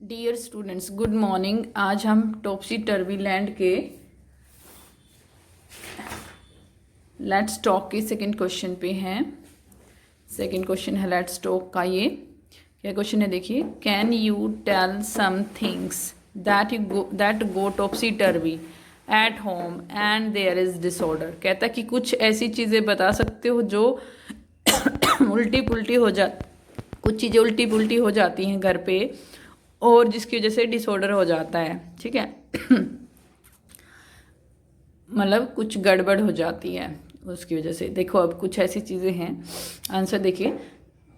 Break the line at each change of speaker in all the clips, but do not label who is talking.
Dear students, good morning. आज हम topsy turvy land के लेट्स टॉक के सेकंड क्वेश्चन पे हैं। सेकंड क्वेश्चन है लेट्स टॉक का। ये क्या क्वेश्चन है देखिए। Can you tell some things that go topsy turvy at home and there is disorder. कहता कि कुछ ऐसी चीज़ें बता सकते हो जो उल्टी पुल्टी हो जा कुछ चीज़ें उल्टी पुल्टी हो जाती हैं घर पे और जिसकी वजह से डिसऑर्डर हो जाता है। ठीक है मतलब कुछ गड़बड़ हो जाती है उसकी वजह से। देखो अब कुछ ऐसी चीज़ें हैं। आंसर देखिए।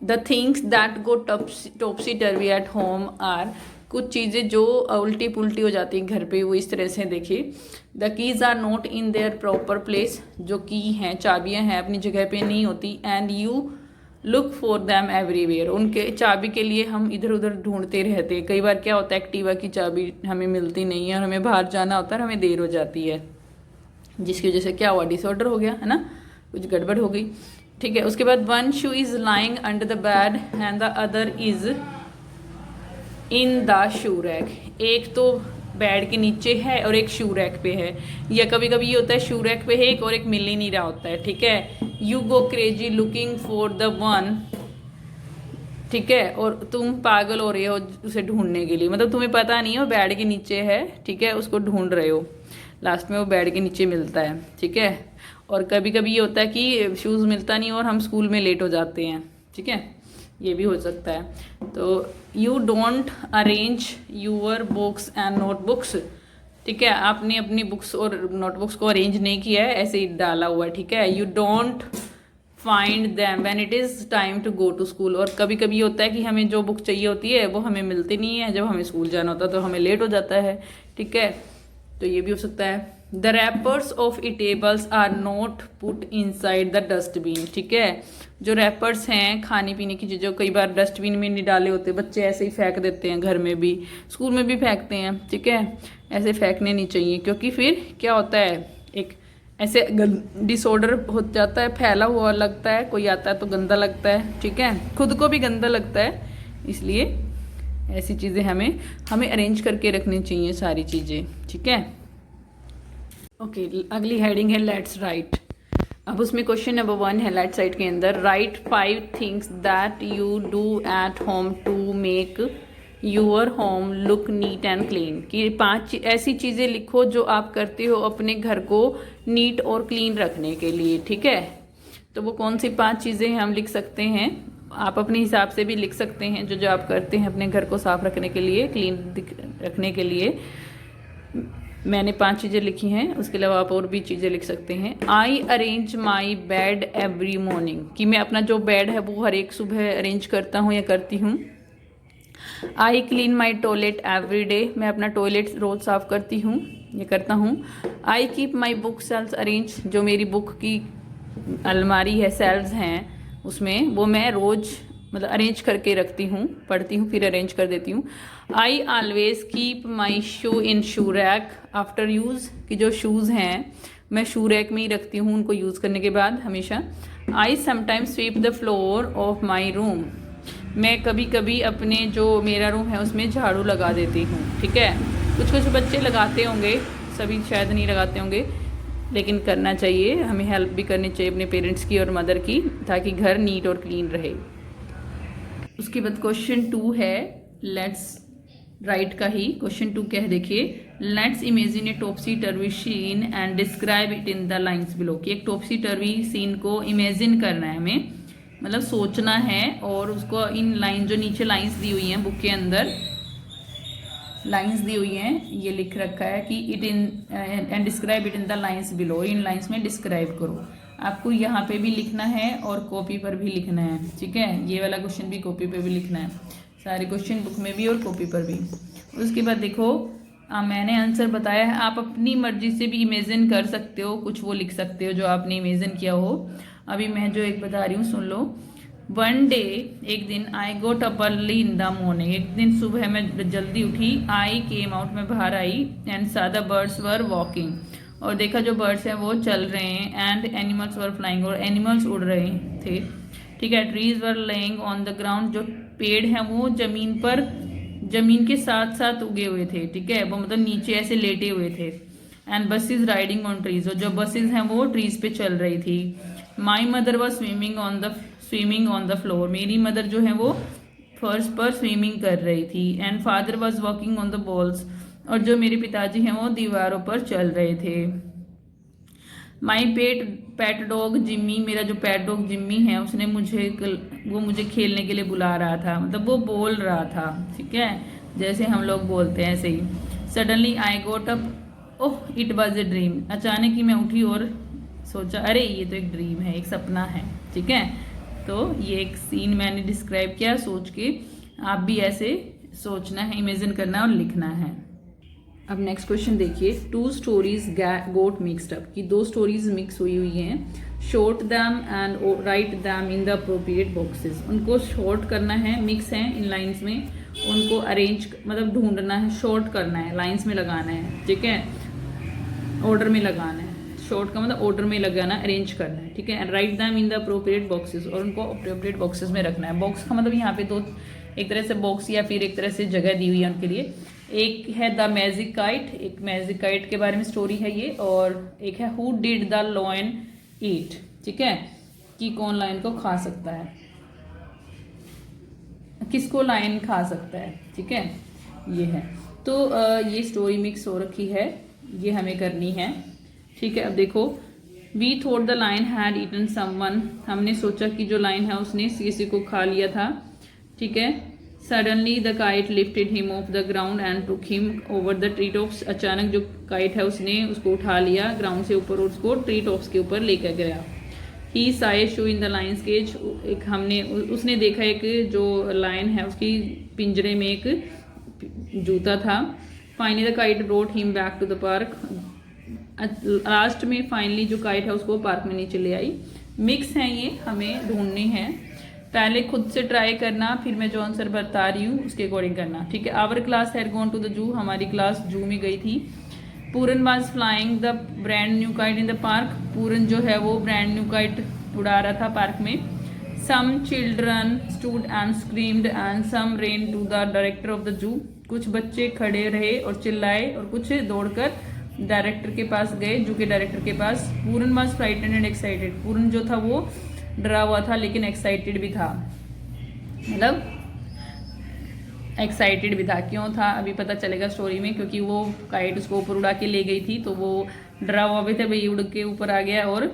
The things that go topsy turvy at home are. कुछ चीज़ें जो उल्टी पुल्टी हो जाती हैं घर पे वो इस तरह से देखिए। The keys are not in their proper place. जो की हैं चाबियां हैं अपनी जगह पे नहीं होती। And you look for them everywhere. उनके चाबी के लिए हम इधर उधर ढूंढते रहते हैं। कई बार क्या होता है एक्टिवा की चाबी हमें मिलती नहीं है और हमें बाहर जाना होता है और हमें देर हो जाती है, जिसकी वजह से क्या हुआ, डिसऑर्डर हो गया है ना, कुछ गड़बड़ हो गई। ठीक है। उसके बाद one shoe is lying under the bed and the other is in the shoe rack. एक तो बेड के नीचे है और एक शू रैक पे है। या कभी कभी ये होता है शू रैक पे है एक और एक मिल ही नहीं रहा होता है। ठीक है। You go crazy looking for the one. ठीक है। और तुम पागल हो रहे हो उसे ढूंढने के लिए, मतलब तुम्हें पता नहीं है वो बेड के नीचे है। ठीक है। उसको ढूंढ रहे हो, लास्ट में वो बेड के नीचे मिलता है। ठीक है। और कभी कभी ये होता है कि शूज़ मिलता नहीं और हम स्कूल में लेट हो जाते हैं। ठीक है, ये भी हो सकता है। तो you don't arrange your books and notebooks. ठीक है, आपने अपनी बुक्स और नोटबुक्स को अरेंज नहीं किया है, ऐसे ही डाला हुआ है। ठीक है। You don't find them when it is time to go to school. और कभी कभी होता है कि हमें जो बुक चाहिए होती है वो हमें मिलती नहीं है, जब हमें स्कूल जाना होता है तो हमें लेट हो जाता है। ठीक है, तो ये भी हो सकता है। The wrappers of eatables are not put inside the dustbin. ठीक है, जो रैपर्स हैं खाने पीने की चीज़ों कई बार डस्टबिन में नहीं डाले होते, बच्चे ऐसे ही फेंक देते हैं, घर में भी स्कूल में भी फेंकते हैं। ठीक है, ऐसे फेंकने नहीं चाहिए क्योंकि फिर क्या होता है एक ऐसे डिसऑर्डर हो जाता है, फैला हुआ लगता है, कोई आता है तो गंदा लगता है। ठीक है, खुद को भी गंदा लगता है, इसलिए ऐसी चीज़ें हमें अरेंज करके रखनी चाहिए सारी चीज़ें। ठीक है। ओके, अगली हेडिंग है लेट्स राइट। अब उसमें क्वेश्चन नंबर 1 है लेट्स राइट के अंदर। Write 5 things that you do at home to make your home look neat and clean. कि 5 ऐसी चीज़ें लिखो जो आप करते हो अपने घर को नीट और क्लीन रखने के लिए। ठीक है, तो वो कौन सी 5 चीज़ें हम लिख सकते हैं। आप अपने हिसाब से भी लिख सकते हैं जो जो आप करते हैं अपने घर को साफ रखने के लिए, क्लीन रखने के लिए। मैंने 5 चीज़ें लिखी हैं, उसके अलावा आप और भी चीज़ें लिख सकते हैं। आई arrange my bed every morning. कि मैं अपना जो बेड है वो हर एक सुबह अरेंज करता हूँ या करती हूँ। I clean my toilet every day. मैं अपना टॉयलेट रोज़ साफ करती हूँ या करता हूँ। I keep my book shelves arrange. जो मेरी बुक की अलमारी है, सेल्स हैं उसमें, वो मैं रोज़ मतलब अरेंज करके रखती हूँ, पढ़ती हूँ फिर अरेंज कर देती हूँ। I always keep my shoe in shoe rack after use. कि जो शूज़ हैं मैं शू रैक में ही रखती हूँ उनको यूज़ करने के बाद हमेशा। I sometimes sweep the floor of my room. मैं कभी कभी अपने जो मेरा रूम है उसमें झाड़ू लगा देती हूँ। ठीक है, कुछ कुछ बच्चे लगाते होंगे, सभी शायद नहीं लगाते होंगे, लेकिन करना चाहिए, हमें हेल्प भी करनी चाहिए अपने पेरेंट्स की और मदर की, ताकि घर नीट और क्लीन रहे। उसके बाद क्वेश्चन 2 है लेट्स राइट का ही। क्वेश्चन 2 क्या है देखिए। Let's imagine a topsy turvy scene and describe it in the lines below. कि एक टॉपसी टर्वी सीन को इमेजिन करना है हमें, मतलब सोचना है, और उसको इन लाइन जो नीचे लाइंस दी हुई हैं बुक के अंदर लाइंस दी हुई हैं, ये लिख रखा है कि it in and describe it in the lines below. In lines में डिस्क्राइब करो। आपको यहाँ पे भी लिखना है और कॉपी पर भी लिखना है। ठीक है, ये वाला क्वेश्चन भी कॉपी पे भी लिखना है, सारे क्वेश्चन बुक में भी और कॉपी पर भी। उसके बाद देखो मैंने आंसर बताया है, आप अपनी मर्जी से भी इमेजिन कर सकते हो, कुछ वो लिख सकते हो जो आपने इमेजिन किया हो। अभी मैं जो एक बता रही हूँ सुन लो। वन डे, एक दिन, I got up early in the morning. एक दिन सुबह मैं जल्दी उठी। आई केम आउट, मैं बाहर आई। एंड सा द बर्ड्स वर वॉकिंग, और देखा जो बर्ड्स हैं वो चल रहे हैं। एंड एनिमल्स वर फ्लाइंग, और एनिमल्स उड़ रहे थे। ठीक है। Trees were laying on the ground, जो पेड़ हैं वो जमीन पर जमीन के साथ साथ उगे हुए थे, ठीक है, वो मतलब नीचे ऐसे लेटे हुए थे। And buses riding on trees, और जो बसेज हैं वो ट्रीज पे चल रही थी। My mother was swimming on the floor, मेरी मदर जो है वो फर्श पर स्विमिंग कर रही थी। And father was walking on the balls, और जो मेरे पिताजी हैं वो दीवारों पर चल रहे थे। माई पैट डॉग जिम्मी, मेरा जो पैट डॉग जिम्मी है उसने वो मुझे खेलने के लिए बुला रहा था, मतलब वो बोल रहा था, ठीक है, जैसे हम लोग बोलते हैं ऐसे ही। Suddenly I got up, oh it was a dream, अचानक ही मैं उठी और सोचा अरे ये तो एक ड्रीम है, एक सपना है, ठीक है। तो ये एक सीन मैंने डिस्क्राइब किया सोच के, आप भी ऐसे सोचना है, इमेजिन करना और लिखना है। अब नेक्स्ट क्वेश्चन देखिए, 2 स्टोरीज गोट मिक्सड अप, कि 2 स्टोरीज मिक्स हुई हैं। Short them and right them in the appropriate boxes, उनको शॉर्ट करना है, मिक्स है इन लाइंस में, उनको अरेंज मतलब ढूंढना है, शॉर्ट करना है, लाइंस में लगाना है, ठीक है, ऑर्डर में लगाना है। शॉर्ट का मतलब ऑर्डर में लगाना, अरेंज करना है, ठीक है। And right them in the appropriate boxes, और उनको अप्रोप्रिएट बॉक्सेस में रखना है। बॉक्स का मतलब यहाँ पे 2 एक तरह से बॉक्स या फिर एक तरह से जगह दी हुई है उनके लिए। एक है द मैजिक काइट, एक मैजिक काइट के बारे में स्टोरी है ये, और एक है हु डिड द लायन ईट, ठीक है, कि कौन लायन को खा सकता है, किसको लायन खा सकता है, ठीक है, ये है। तो ये स्टोरी मिक्स हो रखी है, ये हमें करनी है, ठीक है। अब देखो, we thought the lion had eaten someone, हमने सोचा कि जो लायन है उसने किसी को खा लिया था, ठीक है। Suddenly the kite lifted him of the ground and took him over the tree tops, अचानक जो काइट है उसने उसको उठा लिया ग्राउंड से ऊपर और उसको ट्री टॉप्स के ऊपर लेकर गया। ही saw a shoe in the lion's cage, एक उसने देखा एक जो लायन है उसकी पिंजरे में एक जूता था। Finally the kite brought him back to the park, last में फाइनली जो काइट है उसको पार्क में नीचे ले आई। मिक्स हैं ये, हमें ढूंढने हैं, पहले खुद से ट्राई करना, फिर मैं जो आंसर बता रही हूँ उसके अकॉर्डिंग करना, ठीक है। Our class had gone to the zoo, हमारी क्लास जू में गई थी। Puran was flying the brand new kite in the park, Puran जो है वो ब्रांड न्यू काइट उड़ा रहा था पार्क में। Some children stood and screamed and some ran to the director of the zoo, कुछ बच्चे खड़े रहे और चिल्लाए और कुछ दौड़कर डायरेक्टर के पास गए, जू के डायरेक्टर के पास। पूरन वाज फ्राइटेंड एंड एक्साइटेड, पूरन जो था वो डरा हुआ था लेकिन एक्साइटेड भी था, मतलब एक्साइटेड भी था। क्यों था अभी पता चलेगा स्टोरी में, क्योंकि वो काइट उसको ऊपर उड़ा के ले गई थी, तो वो डरा हुआ भी था, भाई उड़ के ऊपर आ गया और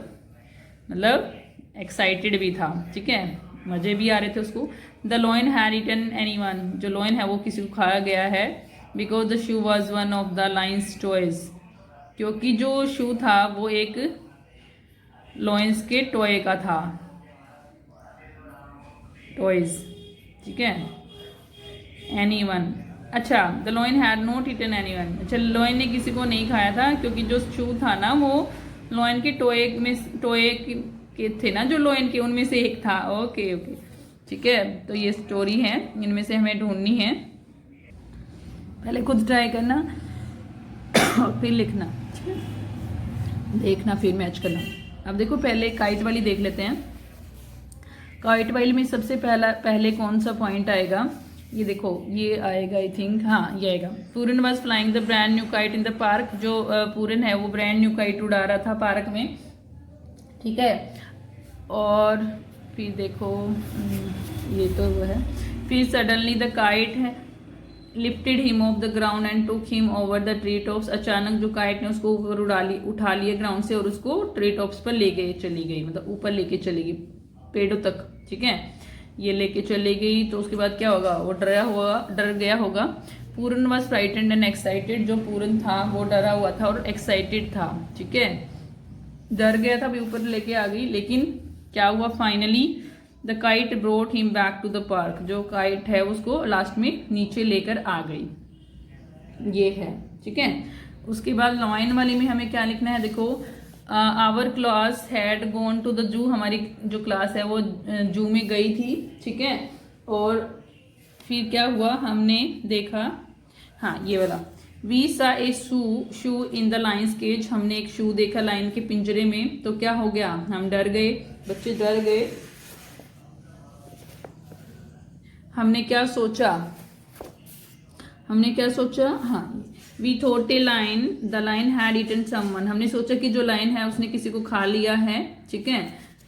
मतलब एक्साइटेड भी था, ठीक है, मजे भी आ रहे थे उसको। The lion had eaten anyone, जो लॉयन है वो किसी को खाया गया है। Because the shoe was one of the lion's toys, क्योंकि जो शू था वो एक लॉयंस के टॉय का था, टॉयज, ठीक है। एनीवन, अच्छा, the lion had not eaten anyone, अच्छा लॉयन ने किसी को नहीं खाया था, क्योंकि जो शू था ना वो लॉयन के टॉय के थे ना, जो लॉयन के उनमें से एक था। ओके ओके, ठीक है। तो ये स्टोरी है, इनमें से हमें ढूंढनी है, पहले खुद ट्राई करना और फिर लिखना, ठीक है, देखना फिर मैच करना। अब देखो पहले काइट वाली देख लेते हैं। काइट वाली में सबसे पहले कौन सा पॉइंट आएगा, ये देखो ये आएगा, आई थिंक, हाँ ये आएगा। Puran was flying the brand new kite in the park, जो पूरन है वो ब्रांड न्यू काइट उड़ा रहा था पार्क में, ठीक है। और फिर देखो ये तो वो है, फिर सडनली द काइट है lifted him of the ground and took him over the tree tops, अचानक जो काइट ने उसको ऊपर उठा लिया ग्राउंड से और उसको ट्री टॉप्स पर चली गई, मतलब ऊपर लेके चली गई पेड़ों तक, ठीक है, ये लेके चली गई। तो उसके बाद क्या होगा, वो डर गया होगा। पूरन वाज फ्राइटेंड एंड एक्साइटेड, जो पूरन था वो डरा हुआ था और एक्साइटेड था, ठीक है, डर गया था, भी ऊपर लेके आ गई, लेकिन क्या हुआ, finally the kite brought him back to the park, जो काइट है उसको लास्ट में नीचे लेकर आ गई, ये है, ठीक है। उसके बाद लॉयन वाली में हमें क्या लिखना है, देखो our class had gone to the zoo, हमारी जो क्लास है वो जू में गई थी, ठीक है। और फिर क्या हुआ, हमने देखा, हाँ ये वाला, we saw a shoe in the lion's cage, हमने एक शू देखा लायन के पिंजरे में, तो क्या हो गया, हम डर गए, बच्चे डर गए। हमने क्या सोचा, हमने क्या सोचा, हाँ, we thought a lion, the lion had eaten someone, हमने सोचा कि जो लाइन है उसने किसी को खा लिया है, ठीक है।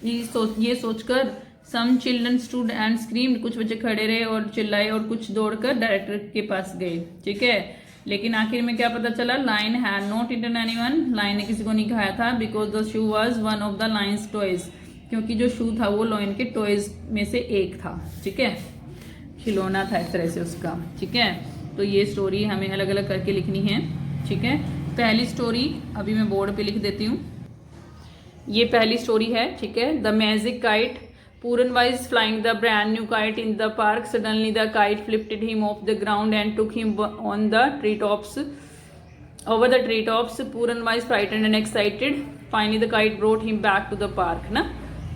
ये सोचकर some children stood and screamed, कुछ बच्चे खड़े रहे और चिल्लाए और कुछ दौड़कर डायरेक्टर के पास गए, ठीक है। लेकिन आखिर में क्या पता चला, lion had not eaten anyone, lion ने किसी को नहीं खाया था, because the shoe was one of the lion's toys, क्योंकि जो शू था वो लाइन के टॉयज में से एक था, ठीक है, खिलौना था एक तरह से उसका, ठीक है। तो ये स्टोरी हमें अलग अलग करके लिखनी है, ठीक है। पहली स्टोरी अभी मैं बोर्ड पे लिख देती हूँ। ये पहली स्टोरी है, ठीक है। The magic kite, Pooran was flying the brand new kite in the park. Suddenly the kite flipped him off the ground and took him on the treetops. Over the treetops, Pooran was frightened and excited. Finally the kite brought him back to the park. ना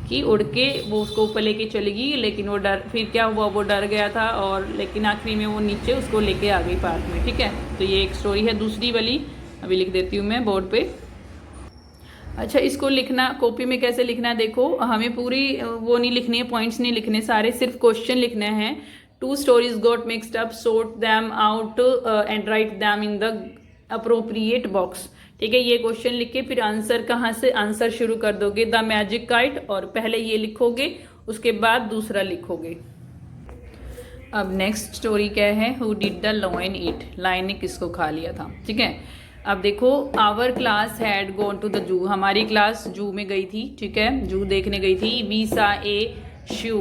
कि उड़ के वो उसको ऊपर लेके चलेगी, लेकिन वो डर, फिर क्या हुआ, वो डर गया था और लेकिन आखिरी में वो नीचे उसको लेके आ गई पार्क में, ठीक है। तो ये एक स्टोरी है। दूसरी वाली अभी लिख देती हूँ मैं बोर्ड पे। अच्छा, इसको लिखना कॉपी में कैसे लिखना है, देखो, हमें पूरी वो नहीं लिखनी है, पॉइंट्स नहीं लिखने, सारे सिर्फ क्वेश्चन लिखने हैं। 2 stories got mixed up, sort them out and write them in the appropriate box, ठीक है। ये क्वेश्चन लिख के फिर आंसर कहाँ से, आंसर शुरू कर दोगे द मैजिक काइट, और पहले ये लिखोगे, उसके बाद दूसरा लिखोगे। अब नेक्स्ट स्टोरी क्या है, who did the lion eat, lion ने किसको खा लिया था, ठीक है। अब देखो, our class had gone to the zoo, हमारी क्लास जू में गई थी, ठीक है, जू देखने गई थी। We saw a shoe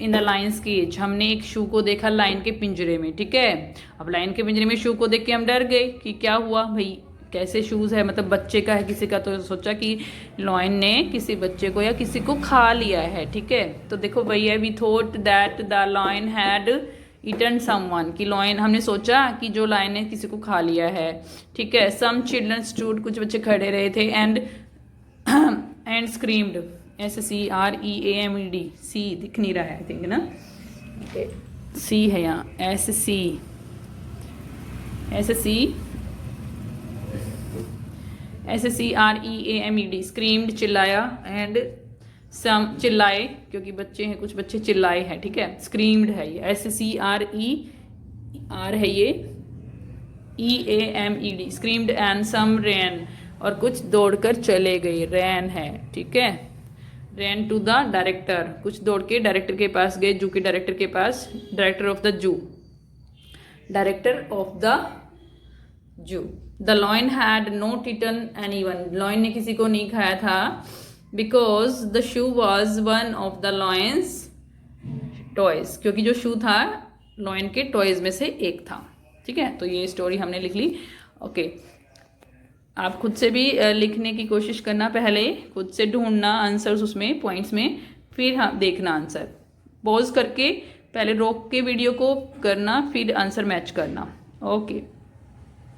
in the lion's cage, हमने एक शू को देखा लायन के पिंजरे में, ठीक है। अब लायन के पिंजरे में शू को देख के हम डर गए कि क्या हुआ भाई, कैसे शूज़ है, मतलब बच्चे का है किसी का, तो सोचा कि लायन ने किसी बच्चे को या किसी को खा लिया है, ठीक है। तो देखो भैया, we thought that the lion had eaten someone, कि लायन, हमने सोचा कि जो लायन ने किसी को खा लिया है, ठीक है। सम चिल्ड्रन स्टूड, कुछ बच्चे खड़े रहे थे, एंड स्क्रीम्ड, SCREAMED, सी दिख नहीं रहा है आई थिंक ना, सी है यहाँ, SCREAMED, स्क्रीम्ड, चिल्लाया, एंड सम, चिल्लाए, क्योंकि बच्चे हैं, कुछ बच्चे चिल्लाए हैं, ठीक है। स्क्रीम्ड है ये, SCRER है ये, EAMED, स्क्रीम्ड, एंड सम रैन, और कुछ दौड़कर चले गए, रैन है, ठीक है। रैन टू द डायरेक्टर, कुछ दौड़ के डायरेक्टर के पास गए, जू के डायरेक्टर के पास, director of the zoo, director of the zoo. The lion had not eaten anyone, lion ने किसी को नहीं खाया था, because the shoe was one of the lion's toys, क्योंकि जो शू था लायन के टॉयज में से एक था, ठीक है। तो ये स्टोरी हमने लिख ली, ओके। आप खुद से भी लिखने की कोशिश करना, पहले खुद से ढूंढना आंसर्स उसमें पॉइंट्स में, फिर हाँ देखना आंसर, पॉज करके पहले रोक के वीडियो को करना, फिर आंसर मैच करना, ओके।